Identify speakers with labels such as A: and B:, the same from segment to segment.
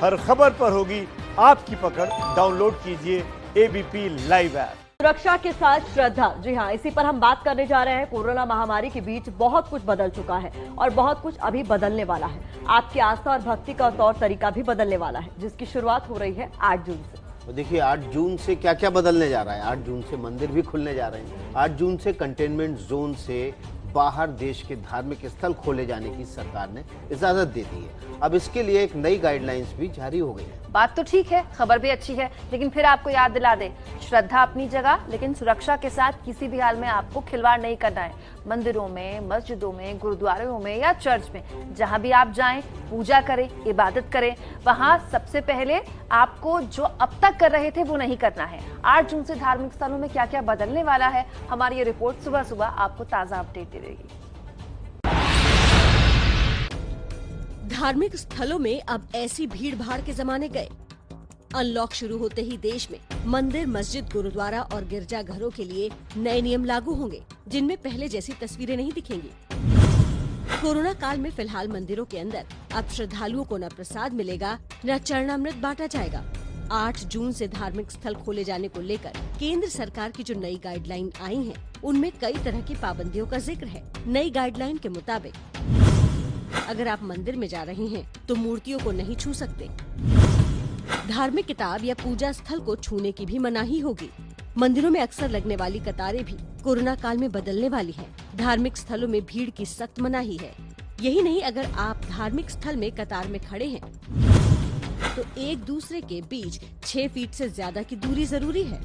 A: हर खबर पर होगी आपकी पकड़। डाउनलोड कीजिए एबीपी लाइव ऐप।
B: सुरक्षा के साथ श्रद्धा, जी हाँ, इसी पर हम बात करने जा रहे हैं। कोरोना महामारी के बीच बहुत कुछ बदल चुका है और बहुत कुछ अभी बदलने वाला है। आपकी आस्था और भक्ति का तौर तरीका भी बदलने वाला है, जिसकी शुरुआत हो रही है 8 जून से।
C: तो देखिए 8 जून से क्या क्या बदलने जा रहा है। 8 जून से मंदिर भी खुलने जा रहे हैं। 8 जून से कंटेनमेंट जोन से बाहर देश के धार्मिक स्थल खोले जाने की सरकार ने इजाजत दे दी है। अब इसके लिए एक नई गाइडलाइंस भी जारी हो गई है।
D: बात तो ठीक है, खबर भी अच्छी है, लेकिन फिर आपको याद दिला दे, श्रद्धा अपनी जगह, लेकिन सुरक्षा के साथ किसी भी हाल में आपको खिलवाड़ नहीं करना है। मंदिरों में, मस्जिदों में, गुरुद्वारों में या चर्च में, जहां भी आप जाएं, पूजा करें, इबादत करें, वहां सबसे पहले आपको जो अब तक कर रहे थे वो नहीं करना है। 8 जून से धार्मिक स्थलों में क्या क्या बदलने वाला है, हमारी ये रिपोर्ट सुबह सुबह आपको ताजा अपडेट दे देगी।
E: धार्मिक स्थलों में अब ऐसी भीड़ भाड़ के जमाने गए। अनलॉक शुरू होते ही देश में मंदिर, मस्जिद, गुरुद्वारा और गिरजाघरों के लिए नए नियम लागू होंगे, जिनमें पहले जैसी तस्वीरें नहीं दिखेंगी। कोरोना काल में फिलहाल मंदिरों के अंदर अब श्रद्धालुओं को न प्रसाद मिलेगा, न चरणामृत बांटा जाएगा। 8 जून से धार्मिक स्थल खोले जाने को लेकर केंद्र सरकार की जो नई गाइडलाइन आई है, उनमें कई तरह की पाबंदियों का जिक्र है। नई गाइडलाइन के मुताबिक अगर आप मंदिर में जा रहे हैं तो मूर्तियों को नहीं छू सकते। धार्मिक किताब या पूजा स्थल को छूने की भी मनाही होगी। मंदिरों में अक्सर लगने वाली कतारें भी कोरोना काल में बदलने वाली हैं। धार्मिक स्थलों में भीड़ की सख्त मनाही है। यही नहीं, अगर आप धार्मिक स्थल में कतार में खड़े हैं तो एक दूसरे के बीच 6 फीट से ज्यादा की दूरी जरूरी है।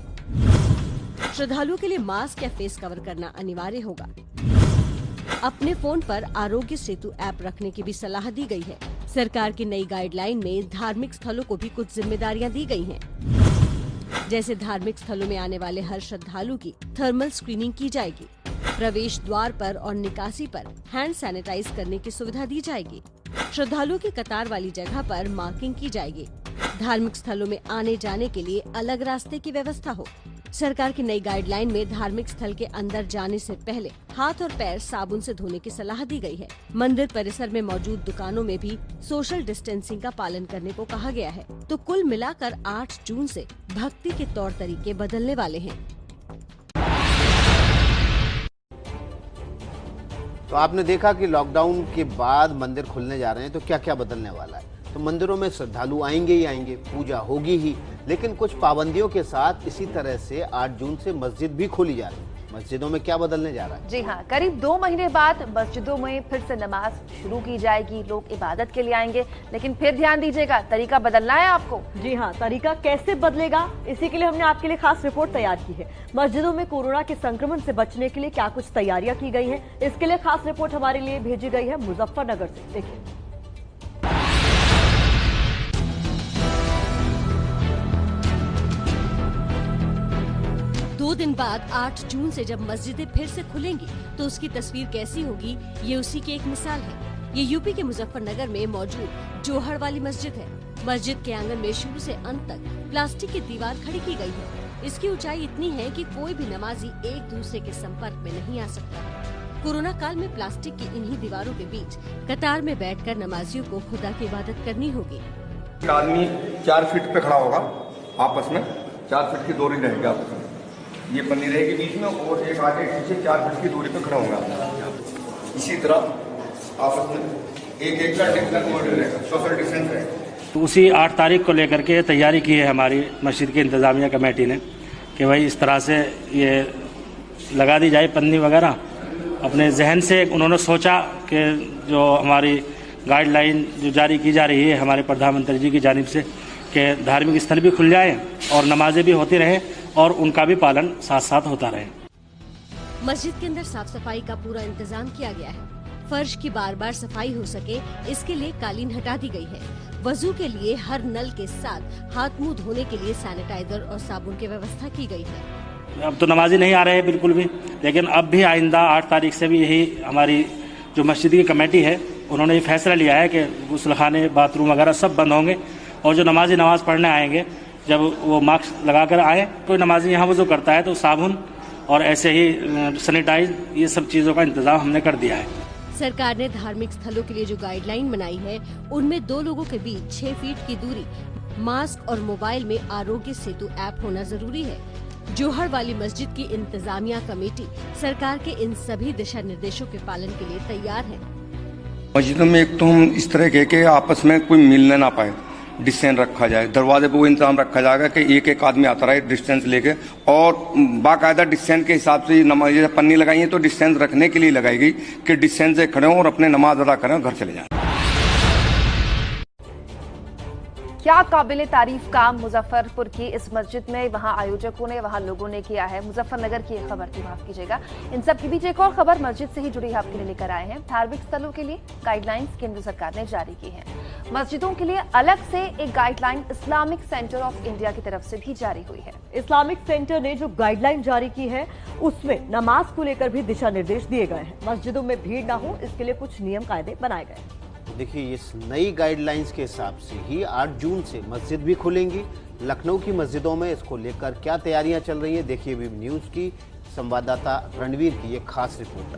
E: श्रद्धालुओं के लिए मास्क या फेस कवर करना अनिवार्य होगा। अपने फोन पर आरोग्य सेतु ऐप रखने की भी सलाह दी गई है। सरकार की नई गाइडलाइन में धार्मिक स्थलों को भी कुछ जिम्मेदारियां दी गई हैं। जैसे धार्मिक स्थलों में आने वाले हर श्रद्धालु की थर्मल स्क्रीनिंग की जाएगी। प्रवेश द्वार पर और निकासी पर हैंड सैनिटाइज करने की सुविधा दी जाएगी। श्रद्धालुओं की कतार वाली जगह पर मार्किंग की जाएगी। धार्मिक स्थलों में आने जाने के लिए अलग रास्ते की व्यवस्था हो। सरकार की नई गाइडलाइन में धार्मिक स्थल के अंदर जाने से पहले हाथ और पैर साबुन से धोने की सलाह दी गई है। मंदिर परिसर में मौजूद दुकानों में भी सोशल डिस्टेंसिंग का पालन करने को कहा गया है। तो कुल मिलाकर 8 जून से भक्ति के तौर तरीके बदलने वाले हैं।
C: तो आपने देखा कि लॉकडाउन के बाद मंदिर खुलने जा रहे हैं, तो क्या क्या बदलने वाला है। तो मंदिरों में श्रद्धालु आएंगे ही आएंगे, पूजा होगी ही, लेकिन कुछ पाबंदियों के साथ इसी तरह से 8 जून से मस्जिद भी खोली जा रही है। मस्जिदों में क्या बदलने जा रहा है?
D: जी हाँ, करीब 2 महीने बाद मस्जिदों में फिर से नमाज शुरू की जाएगी। लोग इबादत के लिए आएंगे, लेकिन फिर ध्यान दीजिएगा, तरीका बदलना है आपको।
B: जी हाँ, तरीका कैसे बदलेगा, इसी के लिए हमने आपके लिए खास रिपोर्ट तैयार की है। मस्जिदों में कोरोना के संक्रमण से बचने के लिए क्या कुछ तैयारियां की गई हैं, इसके लिए खास रिपोर्ट हमारे लिए भेजी गई है मुजफ्फरनगर से। देखिए,
E: 2 दिन बाद 8 जून से जब मस्जिदें फिर से खुलेंगी तो उसकी तस्वीर कैसी होगी, ये उसी की एक मिसाल है। ये यूपी के मुजफ्फरनगर में मौजूद जोहड़ वाली मस्जिद है। मस्जिद के आंगन में शुरू से अंत तक प्लास्टिक की दीवार खड़ी की गई है। इसकी ऊंचाई इतनी है कि कोई भी नमाजी एक दूसरे के संपर्क में नहीं आ सकता। कोरोना काल में प्लास्टिक की इन्हीं दीवारों के बीच कतार में बैठकर नमाजियों को खुदा की इबादत करनी होगी।
F: एक आदमी 4 फीट पे खड़ा होगा, आपस में 4 फीट की दूरी रहेगी। आपस में ये पन्नी रहेगी बीच में, और एक आगे पीछे 4 फीट की दूरी पे खड़ा होगा। इसी तरह आपस में एक का रहेगा, सोशल डिस्टेंस रहेगा।
G: तो उसी 8 तारीख को लेकर के तैयारी की है हमारी मस्जिद की इंतजामिया कमेटी ने कि भाई इस तरह से ये लगा दी जाए पन्नी वगैरह। अपने जहन से उन्होंने सोचा कि जो हमारी गाइडलाइन जो जारी की जा रही है हमारे प्रधानमंत्री जी की जानिब से कि धार्मिक स्थल भी खुल जाए और नमाजें भी होती रहें और उनका भी पालन साथ साथ होता रहे।
E: मस्जिद के अंदर साफ सफाई का पूरा इंतजाम किया गया है। फर्श की बार बार सफाई हो सके, इसके लिए कालीन हटा दी गई है। वजू के लिए हर नल के साथ हाथ मुंह धोने के लिए सैनिटाइजर और साबुन की व्यवस्था की गई है।
G: अब तो नमाजी नहीं आ रहे हैं बिल्कुल भी, लेकिन अब भी आइंदा 8 तारीख से भी यही हमारी जो मस्जिद की कमेटी है उन्होंने ये फैसला लिया है कि गुस्लखाने, बाथरूम वगैरह सब बंद होंगे और जो नमाजी नमाज पढ़ने आएंगे जब वो मास्क लगाकर आए, कोई नमाजी यहाँ वजू करता है तो साबुन और ऐसे ही सैनिटाइज, ये सब चीज़ों का इंतजाम हमने कर दिया है।
E: सरकार ने धार्मिक स्थलों के लिए जो गाइडलाइन बनाई है, उनमें 2 लोगों के बीच 6 फीट की दूरी, मास्क और मोबाइल में आरोग्य सेतु ऐप होना जरूरी है। जोहड़ वाली मस्जिद की इंतजामिया कमेटी सरकार के इन सभी दिशा निर्देशों के पालन के लिए तैयार है।
F: मस्जिदों में एक तो हम इस तरह के आपस में कोई मिलने ना पाए, डिस्टेंस रखा जाए। दरवाजे पे वो इंतजाम रखा जाएगा कि एक आदमी आता रहे डिस्टेंस लेके, और बाकायदा डिस्टेंस के हिसाब से नमाज, जैसे पन्नी लगाई है तो डिस्टेंस रखने के लिए लगाई गई कि डिस्टेंस से खड़े हों और अपने नमाज अदा करें और घर चले जाएं।
D: क्या काबिले तारीफ काम मुजफ्फरपुर की इस मस्जिद में वहां आयोजकों ने, वहां लोगों ने किया है। मुजफ्फरनगर की एक खबर थी, माफ कीजिएगा। इन सब के बीच एक और खबर मस्जिद से ही जुड़ी आपके लिए लेकर आए हैं। धार्मिक स्थलों के लिए गाइडलाइंस केंद्र सरकार ने जारी की हैं। मस्जिदों के लिए अलग से एक guideline Islamic centre of India की तरफ से भी जारी हुई है।
B: इस्लामिक सेंटर ने जो गाइडलाइन जारी की है, उसमें नमाज को लेकर भी दिशा निर्देश दिए गए हैं। मस्जिदों में भीड़ न हो, इसके लिए कुछ नियम कायदे बनाए गए हैं।
C: देखिए, इस नई गाइडलाइंस के हिसाब से ही 8 जून से मस्जिद भी खुलेंगी। लखनऊ की मस्जिदों में इसको लेकर क्या तैयारियां चल रही हैं, देखिए एबीपी न्यूज की संवाददाता रणवीर की एक खास रिपोर्ट।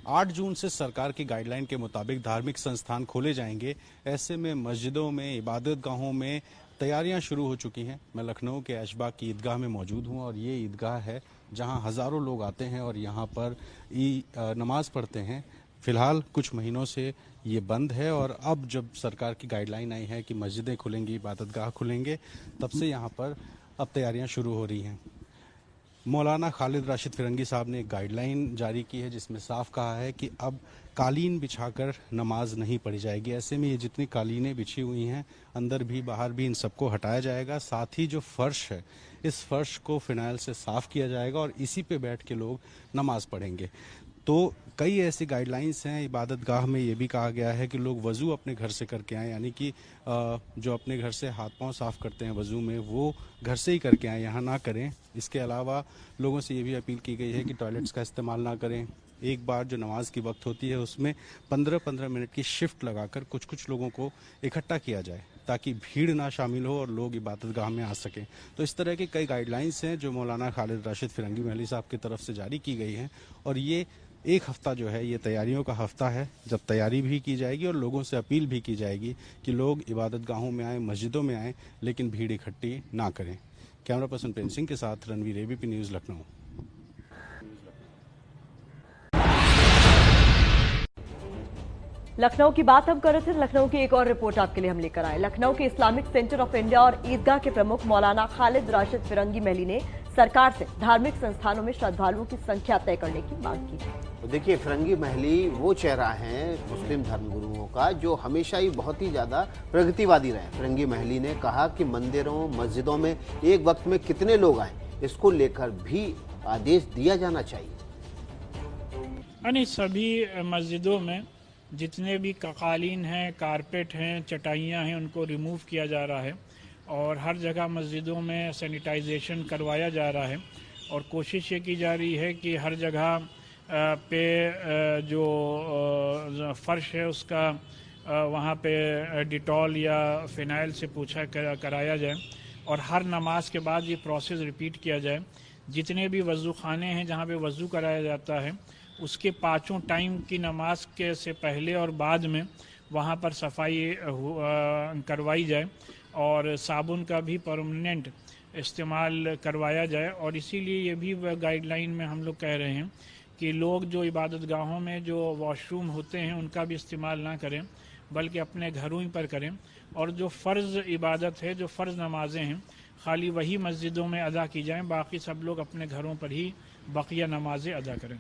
H: 8 जून से सरकार की गाइडलाइन के मुताबिक धार्मिक संस्थान खोले जाएंगे। ऐसे में मस्जिदों में, इबादत गाहों में तैयारियां शुरू हो चुकी हैं। मैं लखनऊ के ऐशबाग की ईदगाह में मौजूद हूं और ये ईदगाह है जहां हज़ारों लोग आते हैं और यहां पर नमाज पढ़ते हैं। फिलहाल कुछ महीनों से ये बंद है और अब जब सरकार की गाइडलाइन आई है कि मस्जिदें खुलेंगी, इबादत गाह खुलेंगे, तब से यहाँ पर अब तैयारियां शुरू हो रही हैं। मौलाना खालिद राशिद फिरंगी साहब ने एक गाइडलाइन जारी की है जिसमें साफ कहा है कि अब कालीन बिछाकर नमाज नहीं पढ़ी जाएगी। ऐसे में ये जितनी कालीनें बिछी हुई हैं, अंदर भी बाहर भी, इन सबको हटाया जाएगा। साथ ही जो फर्श है, इस फर्श को फिनाइल से साफ किया जाएगा और इसी पे बैठ के लोग नमाज पढ़ेंगे। तो कई ऐसी गाइडलाइंस हैं। इबादत गाह में ये भी कहा गया है कि लोग वज़ू अपने घर से करके आएँ, यानी कि जो अपने घर से हाथ पांव साफ करते हैं वज़ू में, वो घर से ही करके आएँ, यहाँ ना करें। इसके अलावा लोगों से ये भी अपील की गई है कि टॉयलेट्स का इस्तेमाल ना करें। एक बार जो नमाज की वक्त होती है उसमें 15-15 मिनट की शिफ्ट लगाकर कुछ लोगों को इकट्ठा किया जाए ताकि भीड़ ना शामिल हो और लोग इबादत गाह में आ सकें। तो इस तरह की कई गाइडलाइंस हैं जो मौलाना खालिद राशिद फिरंगी महली साहब की तरफ से जारी की गई हैं और ये एक हफ्ता जो है ये तैयारियों का हफ्ता है, जब तैयारी भी की जाएगी और लोगों से अपील भी की जाएगी कि लोग इबादत गाहों में आएँ, मस्जिदों में आएँ, लेकिन भीड़ इकट्ठी ना करें। कैमरा पर्सन प्रेम सिंह के साथ रणवीर, एबीपी न्यूज़, लखनऊ।
B: लखनऊ की बात हम कर रहे थे। लखनऊ की एक और रिपोर्ट आपके लिए हम लेकर आए। लखनऊ के इस्लामिक सेंटर ऑफ इंडिया और ईदगाह के प्रमुख मौलाना खालिद राशिद फिरंगी महली ने सरकार से धार्मिक संस्थानों में श्रद्धालुओं की संख्या तय करने की मांग की।
C: तो देखिए, फिरंगी महली वो चेहरा है मुस्लिम धर्मगुरुओं का जो हमेशा ही बहुत ही ज्यादा प्रगतिवादी रहे। फिरंगी महली ने कहा कि मंदिरों, मस्जिदों में एक वक्त में कितने लोग आए, इसको लेकर भी आदेश दिया जाना चाहिए।
I: सभी मस्जिदों में जितने भी कालीन हैं, कारपेट हैं, चटाइयाँ हैं, उनको रिमूव किया जा रहा है और हर जगह मस्जिदों में सैनिटाइजेशन करवाया जा रहा है और कोशिश ये की जा रही है कि हर जगह पे जो फर्श है उसका वहाँ पे डिटॉल या फिनाइल से पोछा कराया जाए और हर नमाज के बाद ये प्रोसेस रिपीट किया जाए। जितने भी वज़ू खाने हैं जहाँ पे वज़ू कराया जाता है, उसके 5 टाइम की नमाज के से पहले और बाद में वहाँ पर सफाई करवाई जाए और साबुन का भी परमानेंट इस्तेमाल करवाया जाए। और इसीलिए ये भी गाइडलाइन में हम लोग कह रहे हैं कि लोग जो इबादत गाहों में जो वॉशरूम होते हैं उनका भी इस्तेमाल ना करें, बल्कि अपने घरों ही पर करें और जो फ़र्ज़ इबादत है, जो फ़र्ज़ नमाजें हैं, खाली वही मस्जिदों में अदा की जाएं, बाकी सब लोग अपने घरों पर ही बकिया नमाजें अदा करें।